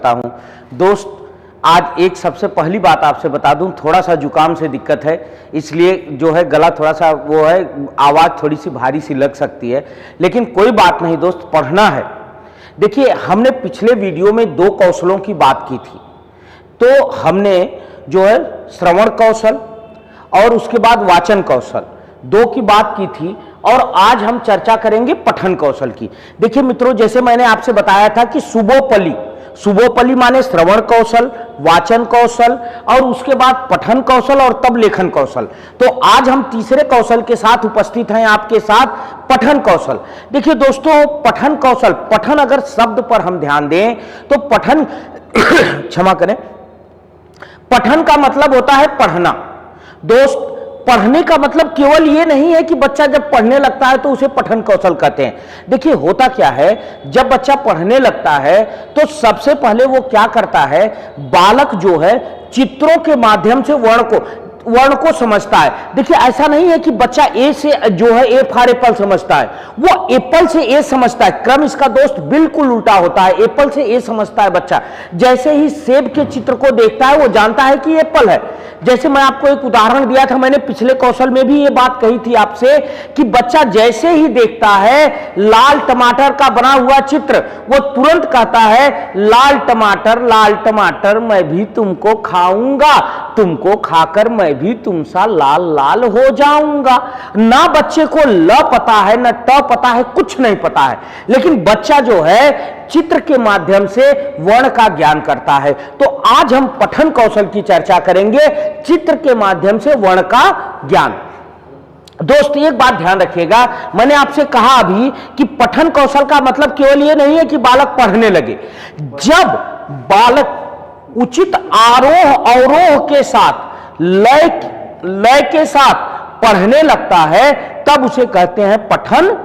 करता हूं। दोस्त, आज एक सबसे पहली बात आपसे बता दूं, थोड़ा सा जुकाम से दिक्कत है, इसलिए जो है गला थोड़ा सा वो है, आवाज़ थोड़ी सी भारी सी लग सकती है, लेकिन कोई बात नहीं दोस्त, पढ़ना है। देखिए, हमने पिछले वीडियो में 2 कौशलों की बात की थी। तो हमने जो है श्रवण कौशल और उसके बाद वाचन कौशल 2 की बात की थी, और आज हम चर्चा करेंगे पठन कौशल की। देखिए मित्रों, जैसे मैंने आपसे बताया था कि सुबोपली माने श्रवण कौशल, वाचन कौशल और उसके बाद पठन कौशल और तब लेखन कौशल। तो आज हम तीसरे कौशल के साथ उपस्थित हैं आपके साथ, पठन कौशल। देखिए दोस्तों, पठन कौशल, पठन अगर शब्द पर हम ध्यान दें तो पठन क्षमा करें, पठन का मतलब होता है पढ़ना। दोस्त, पढ़ने का मतलब केवल ये नहीं है कि बच्चा जब पढ़ने लगता है तो उसे पठन कौशल कहते हैं। देखिए, होता क्या है, जब बच्चा पढ़ने लगता है तो सबसे पहले वो क्या करता है, बालक जो है चित्रों के माध्यम से वर्ण को समझता है। देखिए, ऐसा नहीं है कि बच्चा ए से जो है ए फॉर एप्पल समझता है, वो एप्पल से ए समझता है। क्रम इसका दोस्त बिल्कुल उल्टा होता है। एप्पल से ए समझता है बच्चा, जैसे ही सेब के चित्र को देखता है वो जानता है कि एप्पल है। जैसे मैं आपको एक उदाहरण दिया था, मैंने पिछले कौशल में भी ये बात कही थी आपसे कि बच्चा जैसे ही देखता है लाल टमाटर का बना हुआ चित्र, वो तुरंत कहता है लाल टमाटर मैं भी तुमको खाऊंगा, तुमको खाकर मैं भी तुम सा लाल लाल हो जाऊंगा। ना बच्चे को ल पता है, न ट पता है, कुछ नहीं पता है, लेकिन बच्चा जो है चित्र के माध्यम से वर्ण का ज्ञान करता है। तो आज हम पठन कौशल की चर्चा करेंगे, चित्र के माध्यम से वर्ण का ज्ञान। दोस्त, एक बात ध्यान रखिएगा, मैंने आपसे कहा अभी कि पठन कौशल का मतलब केवल यह नहीं है कि बालक पढ़ने लगे। जब बालक उचित आरोह अवरोह के साथ लय के साथ पढ़ने लगता है तब उसे कहते हैं पठन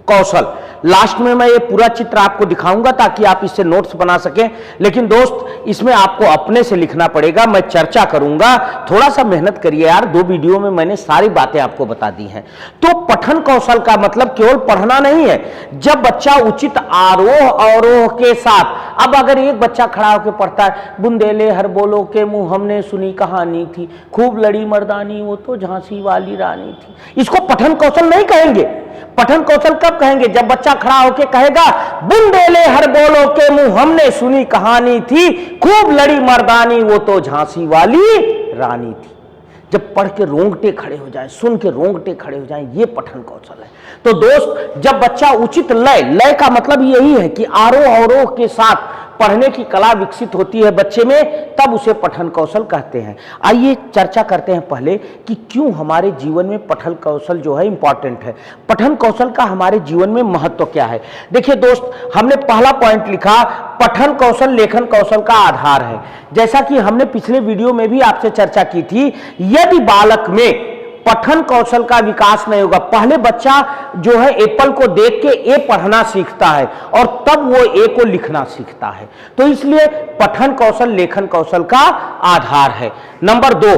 कौशल। लास्ट में मैं ये पूरा चित्र आपको दिखाऊंगा ताकि आप इससे नोट्स बना सकें, लेकिन दोस्त इसमें आपको अपने से लिखना पड़ेगा, मैं चर्चा करूंगा, थोड़ा सा मेहनत करिए यार। 2 वीडियो में मैंने सारी बातें आपको बता दी हैं। तो पठन कौशल का मतलब केवल पढ़ना नहीं है, जब बच्चा उचित आरोह अवरोह के साथ, अब अगर एक बच्चा खड़ा होकर पढ़ता है, बुंदेले हर बोलो के मुंह हमने सुनी कहानी थी, खूब लड़ी मर्दानी वो तो झांसी वाली रानी थी, इसको पठन कौशल नहीं कहेंगे। पठन कौशल कब कहेंगे, जब बच्चा खड़ा होकर कहेगा बुंदेले हर बोलो के मुंह हमने सुनी कहानी थी, खूब लड़ी मर्दानी वो तो झांसी वाली रानी थी। जब पढ़ के रोंगटे खड़े हो जाएं, सुन के रोंगटे खड़े हो जाएं, ये पठन कौशल है। तो दोस्त, जब बच्चा उचित लय का मतलब यही है कि आरोह अवरोह के साथ पढ़ने की कला विकसित होती है बच्चे में, तब उसे पठन कौशल कहते हैं। आइए चर्चा करते हैं पहले कि क्यों हमारे जीवन में पठन कौशल जो है इंपॉर्टेंट है, पठन कौशल का हमारे जीवन में महत्व क्या है। देखिए दोस्त, हमने पहला पॉइंट लिखा, पठन कौशल लेखन कौशल का आधार है। जैसा कि हमने पिछले वीडियो में भी आपसे चर्चा की थी, यदि बालक में पठन कौशल का विकास नहीं होगा, पहले बच्चा जो है एप्पल को देख के ए पढ़ना सीखता है और तब वो ए को लिखना सीखता है, तो इसलिए पठन कौशल लेखन कौशल का आधार है। नंबर 2,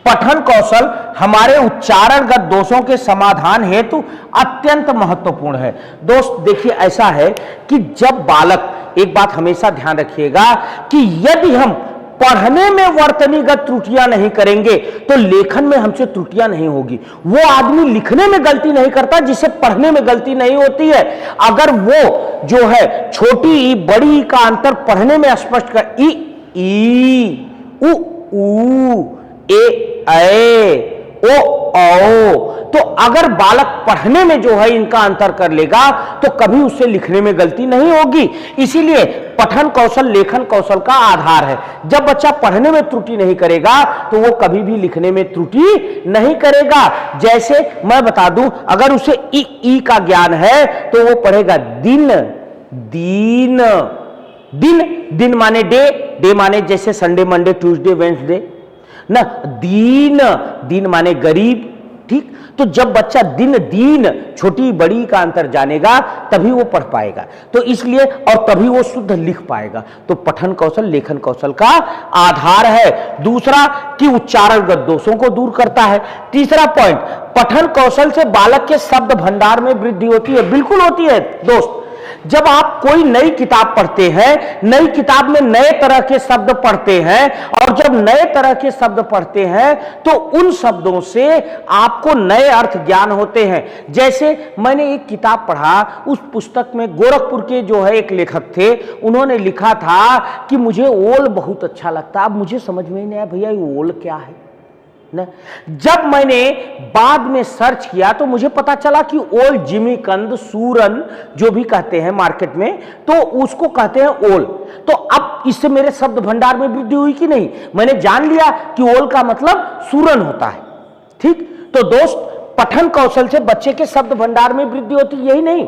पठन कौशल हमारे उच्चारणगत दोषों के समाधान हेतु अत्यंत महत्वपूर्ण है। दोस्त देखिए, ऐसा है कि जब बालक, एक बात हमेशा ध्यान रखिएगा कि यदि हम पढ़ने में वर्तनीगत त्रुटियां नहीं करेंगे तो लेखन में हमसे त्रुटियां नहीं होगी। वो आदमी लिखने में गलती नहीं करता जिससे पढ़ने में गलती नहीं होती है। अगर वो जो है छोटी ई बड़ी ई का अंतर पढ़ने में स्पष्ट कर, ई उ ऊ ए ऐ ओ औ, तो अगर बालक पढ़ने में जो है इनका अंतर कर लेगा तो कभी उससे लिखने में गलती नहीं होगी। इसीलिए पठन कौशल लेखन कौशल का आधार है। जब बच्चा पढ़ने में त्रुटि नहीं करेगा तो वो कभी भी लिखने में त्रुटि नहीं करेगा। जैसे मैं बता दूं, अगर उसे ई का ज्ञान है तो वो पढ़ेगा दिन, दीन, दिन माने डे माने जैसे संडे मंडे ट्यूसडे वेडनेसडे ना, दीन माने गरीब, ठीक। तो जब बच्चा दीन छोटी बड़ी का अंतर जानेगा तभी वो पढ़ पाएगा, तो इसलिए और तभी वो शुद्ध लिख पाएगा। तो पठन कौशल लेखन कौशल का आधार है। दूसरा कि उच्चारणगत दोषों को दूर करता है। तीसरा पॉइंट, पठन कौशल से बालक के शब्द भंडार में वृद्धि होती है। बिल्कुल होती है दोस्त। जब आप कोई नई किताब पढ़ते हैं, नई किताब में नए तरह के शब्द पढ़ते हैं, और जब नए तरह के शब्द पढ़ते हैं तो उन शब्दों से आपको नए अर्थ ज्ञान होते हैं। जैसे मैंने एक किताब पढ़ा, उस पुस्तक में गोरखपुर के जो है एक लेखक थे, उन्होंने लिखा था कि मुझे ओल बहुत अच्छा लगता है। अब मुझे समझ में नहीं आया भैया ये ओल क्या है ना। जब मैंने बाद में सर्च किया तो मुझे पता चला कि ओल जिमीकंद, सूरन जो भी कहते हैं मार्केट में, तो उसको कहते हैं ओल। तो अब इससे मेरे शब्द भंडार में वृद्धि हुई कि नहीं? मैंने जान लिया कि ओल का मतलब सूरन होता है। ठीक, तो दोस्त, पठन कौशल से बच्चे के शब्द भंडार में वृद्धि होती, यही नहीं,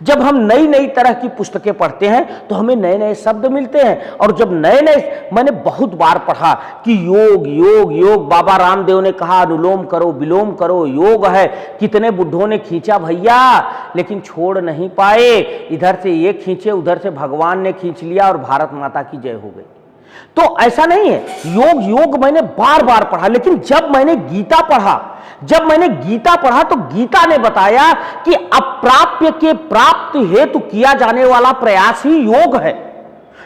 जब हम नई नई तरह की पुस्तकें पढ़ते हैं तो हमें नए नए शब्द मिलते हैं। और जब नए नए, मैंने बहुत बार पढ़ा कि योग योग योग, बाबा रामदेव ने कहा अनुलोम करो विलोम करो, योग है, कितने बुढ़ों ने खींचा भैया, लेकिन छोड़ नहीं पाए। इधर से ये खींचे, उधर से भगवान ने खींच लिया और भारत माता की जय हो गई। तो ऐसा नहीं है, योग योग मैंने बार बार पढ़ा, लेकिन जब मैंने गीता पढ़ा तो गीता ने बताया कि अप्राप्य के प्राप्त हेतु किया जाने वाला प्रयास ही योग है।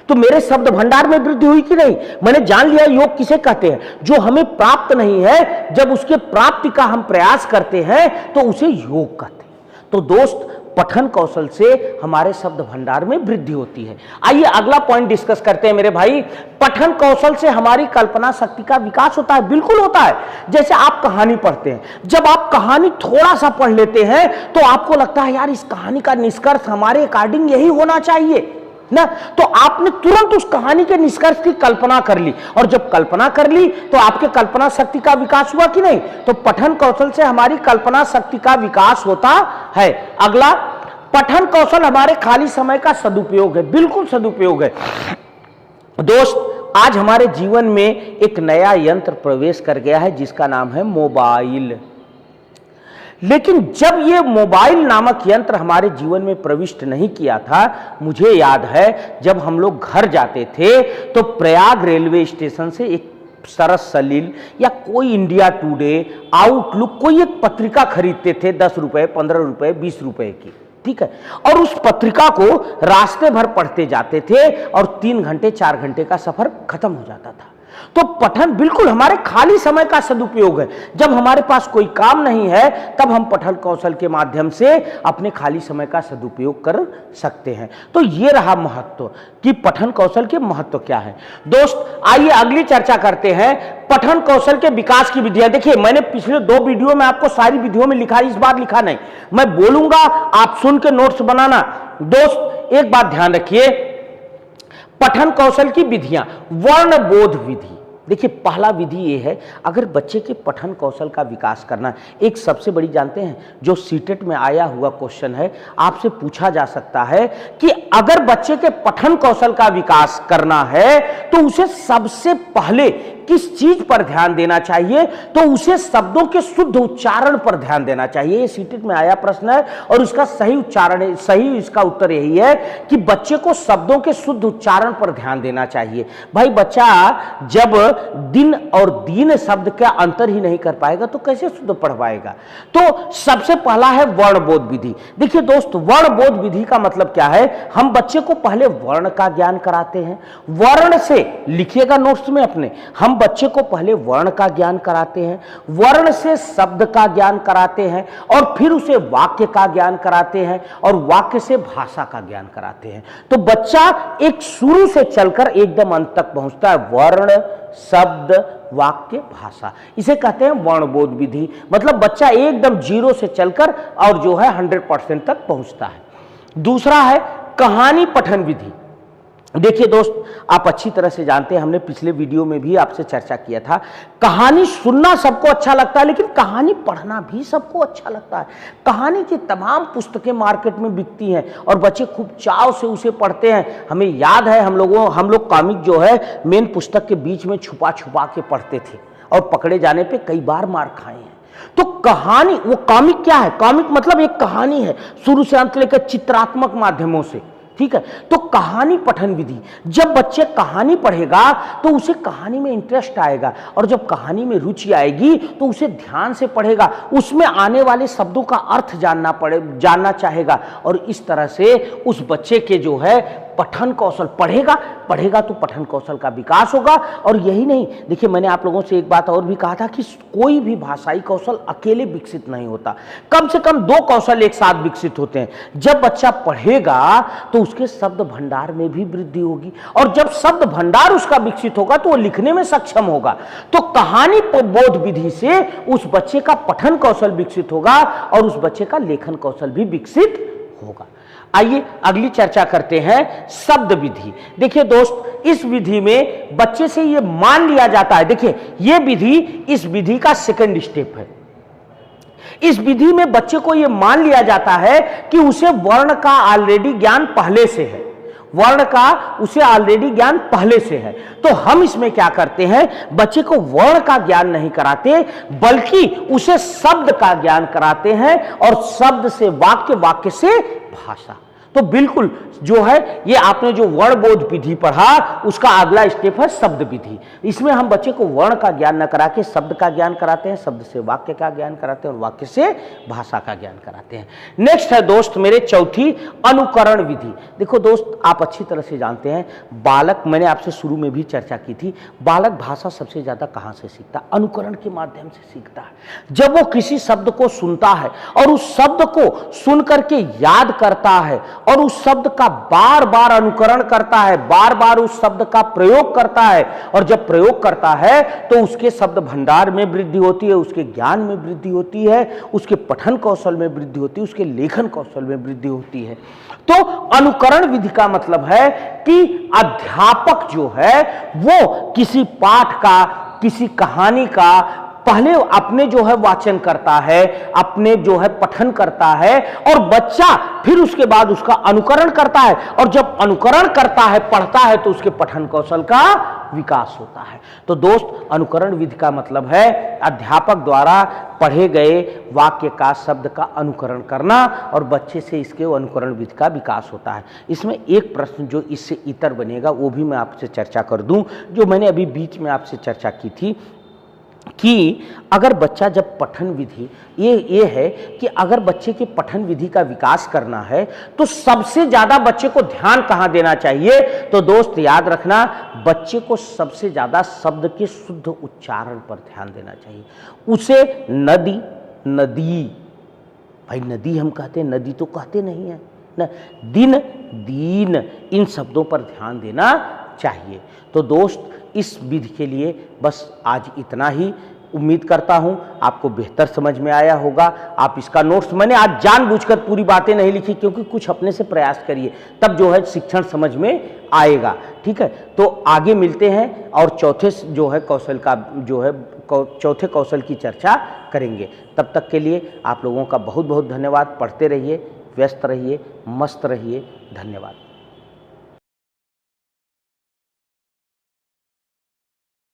तो मेरे शब्द भंडार में वृद्धि हुई कि नहीं? मैंने जान लिया योग किसे कहते हैं, जो हमें प्राप्त नहीं है, जब उसके प्राप्ति का हम प्रयास करते हैं तो उसे योग कहते हैं। तो दोस्त, पठन कौशल से हमारे शब्द भंडार में वृद्धि होती है। आइए अगला पॉइंट डिस्कस करते हैं मेरे भाई। पठन कौशल से हमारी कल्पना शक्ति का विकास होता है। बिल्कुल होता है। जैसे आप कहानी पढ़ते हैं, जब आप कहानी थोड़ा सा पढ़ लेते हैं तो आपको लगता है यार इस कहानी का निष्कर्ष हमारे अकॉर्डिंग यही होना चाहिए ना, तो आपने तुरंत उस कहानी के निष्कर्ष की कल्पना कर ली, और जब कल्पना कर ली तो आपके कल्पना शक्ति का विकास हुआ कि नहीं? तो पठन कौशल से हमारी कल्पना शक्ति का विकास होता है। अगला, पठन कौशल हमारे खाली समय का सदुपयोग है। बिल्कुल सदुपयोग है दोस्त। आज हमारे जीवन में एक नया यंत्र प्रवेश कर गया है जिसका नाम है मोबाइल। लेकिन जब ये मोबाइल नामक यंत्र हमारे जीवन में प्रविष्ट नहीं किया था, मुझे याद है जब हम लोग घर जाते थे तो प्रयाग रेलवे स्टेशन से एक सरस सलील या कोई इंडिया टुडे, आउटलुक, कोई एक पत्रिका खरीदते थे 10 रुपए, 15 रुपए, 20 रुपए की। ठीक है, और उस पत्रिका को रास्ते भर पढ़ते जाते थे और 3 घंटे 4 घंटे का सफर खत्म हो जाता था। तो पठन बिल्कुल हमारे खाली समय का सदुपयोग है। जब हमारे पास कोई काम नहीं है तब हम पठन कौशल के माध्यम से अपने खाली समय का सदुपयोग कर सकते हैं। तो ये रहा महत्व कि पठन कौशल के महत्व क्या है। दोस्त, आइए अगली चर्चा करते हैं पठन कौशल के विकास की विधियां। देखिए, मैंने पिछले 2 वीडियो में आपको सारी विधियों में लिखा है, इस बार लिखा नहीं, मैं बोलूंगा, आप सुन के नोट्स बनाना। दोस्त, एक बात ध्यान रखिए, पठन कौशल की विधियां। वर्ण बोध विधि, देखिए पहला विधि ये है, अगर बच्चे के पठन कौशल का विकास करना, एक सबसे बड़ी जानते हैं जो सीटेट में आया हुआ क्वेश्चन है, आपसे पूछा जा सकता है कि अगर बच्चे के पठन कौशल का विकास करना है तो उसे सबसे पहले किस चीज पर ध्यान देना चाहिए? तो उसे शब्दों के शुद्ध उच्चारण पर ध्यान देना चाहिए। ये सीटेट में आया प्रश्न है और इसका सही उच्चारण, सही इसका उत्तर यही है कि बच्चे को शब्दों के शुद्ध उच्चारण पर ध्यान देना चाहिए। भाई, बच्चा जब दिन और दीन शब्द का अंतर ही नहीं कर पाएगा तो कैसे शुद्ध पढ़ पाएगा? तो सबसे पहला है वर्णबोध विधि। देखिए दोस्त, वर्णबोध विधि का मतलब क्या है? हम बच्चे को पहले वर्ण का ज्ञान कराते हैं। वर्ण से, लिखिएगा नोट्स में अपने, हम बच्चे को पहले वर्ण का ज्ञान कराते हैं, वर्ण से शब्द का ज्ञान कराते हैं, और फिर उसे वाक्य का ज्ञान कराते हैं, और वाक्य से भाषा का ज्ञान कराते हैं। तो बच्चा एक शुरू से चलकर एकदम अंत तक पहुंचता है। वर्ण, शब्द, वाक्य, भाषा, इसे कहते हैं वर्णबोध विधि। मतलब बच्चा एकदम 0 से चलकर और जो है 100% तक पहुंचता है। दूसरा है कहानी पठन विधि। देखिए दोस्त, आप अच्छी तरह से जानते हैं, हमने पिछले वीडियो में भी आपसे चर्चा किया था, कहानी सुनना सबको अच्छा लगता है, लेकिन कहानी पढ़ना भी सबको अच्छा लगता है। कहानी की तमाम पुस्तकें मार्केट में बिकती हैं और बच्चे खूब चाव से उसे पढ़ते हैं। हमें याद है, हम लोग कॉमिक जो है मेन पुस्तक के बीच में छुपा छुपा के पढ़ते थे और पकड़े जाने पे कई बार मार खाए हैं। तो कहानी, वो कॉमिक क्या है? कॉमिक मतलब एक कहानी है, शुरू से अंत लेकर चित्रात्मक माध्यमों से। ठीक है। तो कहानी पठन विधि, जब बच्चे कहानी पढ़ेगा तो उसे कहानी में इंटरेस्ट आएगा, और जब कहानी में रुचि आएगी तो उसे ध्यान से पढ़ेगा, उसमें आने वाले शब्दों का अर्थ जानना चाहेगा, और इस तरह से उस बच्चे के जो है पठन कौशल, पढ़ेगा तो पठन कौशल का विकास होगा। और यही नहीं, देखिए मैंने आप लोगों से एक बात और भी कहा था कि कोई भी भाषाई कौशल अकेले विकसित नहीं होता, कम से कम 2 कौशल एक साथ विकसित होते हैं। जब बच्चा पढ़ेगा तो उसके शब्द भंडार में भी वृद्धि होगी, और जब शब्द भंडार उसका विकसित होगा तो वो लिखने में सक्षम होगा। तो कहानी बोध विधि से उस बच्चे का पठन कौशल विकसित होगा और उस बच्चे का लेखन कौशल भी विकसित होगा। आइए अगली चर्चा करते हैं शब्द विधि। देखिए दोस्त, इस विधि में बच्चे से ये मान लिया जाता है, देखिए ये विधि इस विधि का सेकंड स्टेप है। इस विधि में बच्चे को ये मान लिया जाता है कि उसे वर्ण का ऑलरेडी ज्ञान पहले से है, वर्ण का उसे ऑलरेडी ज्ञान पहले से है। तो हम इसमें क्या करते हैं, बच्चे को वर्ण का ज्ञान नहीं कराते, बल्कि उसे शब्द का ज्ञान कराते हैं, और शब्द से वाक्य, वाक्य से भाषा। तो बिल्कुल जो है ये आपने जो वर्ण बोध विधि पढ़ा उसका अगला स्टेप है शब्द विधि। इसमें हम बच्चे को वर्ण का ज्ञान न करा के शब्द का ज्ञान कराते हैं, शब्द से वाक्य का ज्ञान कराते हैं और वाक्य से भाषा का ज्ञान कराते हैं। नेक्स्ट है दोस्त मेरे चौथी, अनुकरण विधि। देखो दोस्त, आप अच्छी तरह से जानते हैं बालक, मैंने आपसे शुरू में भी चर्चा की थी, बालक भाषा सबसे ज्यादा कहां से सीखता है, अनुकरण के माध्यम से सीखता है। जब वो किसी शब्द को सुनता है और उस शब्द को सुन करके याद करता है और उस शब्द का बार बार अनुकरण करता है, बार बार उस शब्द का प्रयोग करता है, और जब प्रयोग करता है तो उसके शब्द भंडार में वृद्धि होती है, उसके ज्ञान में वृद्धि होती है, उसके पठन कौशल में वृद्धि होती है, उसके लेखन कौशल में वृद्धि होती है। तो अनुकरण विधि का मतलब है कि अध्यापक जो है वो किसी पाठ का, किसी कहानी का पहले अपने जो है वाचन करता है, अपने जो है पठन करता है, और बच्चा फिर उसके बाद उसका अनुकरण करता है, और जब अनुकरण करता है, पढ़ता है, तो उसके पठन कौशल का विकास होता है। तो दोस्त, अनुकरण विधि का मतलब है अध्यापक द्वारा पढ़े गए वाक्य का, शब्द का अनुकरण करना, और बच्चे से इसके अनुकरण विधि का विकास होता है। इसमें एक प्रश्न जो इससे इतर बनेगा वो भी मैं आपसे चर्चा कर दूं, जो मैंने अभी बीच में आपसे चर्चा की थी कि अगर बच्चा जब पठन विधि, ये है कि अगर बच्चे के पठन विधि का विकास करना है तो सबसे ज्यादा बच्चे को ध्यान कहां देना चाहिए। तो दोस्त याद रखना, बच्चे को सबसे ज्यादा शब्द के शुद्ध उच्चारण पर ध्यान देना चाहिए। उसे नदी, नदी, भाई नदी हम कहते हैं, नदी तो कहते नहीं है ना, दिन, दीन, इन शब्दों पर ध्यान देना चाहिए। तो दोस्त, इस विधि के लिए बस आज इतना ही। उम्मीद करता हूं आपको बेहतर समझ में आया होगा। आप इसका नोट्स, मैंने आज जानबूझकर पूरी बातें नहीं लिखी क्योंकि कुछ अपने से प्रयास करिए, तब जो है शिक्षण समझ में आएगा। ठीक है, तो आगे मिलते हैं और चौथे जो है कौशल का जो है चौथे कौशल की चर्चा करेंगे। तब तक के लिए आप लोगों का बहुत बहुत धन्यवाद। पढ़ते रहिए, व्यस्त रहिए, मस्त रहिए। धन्यवाद।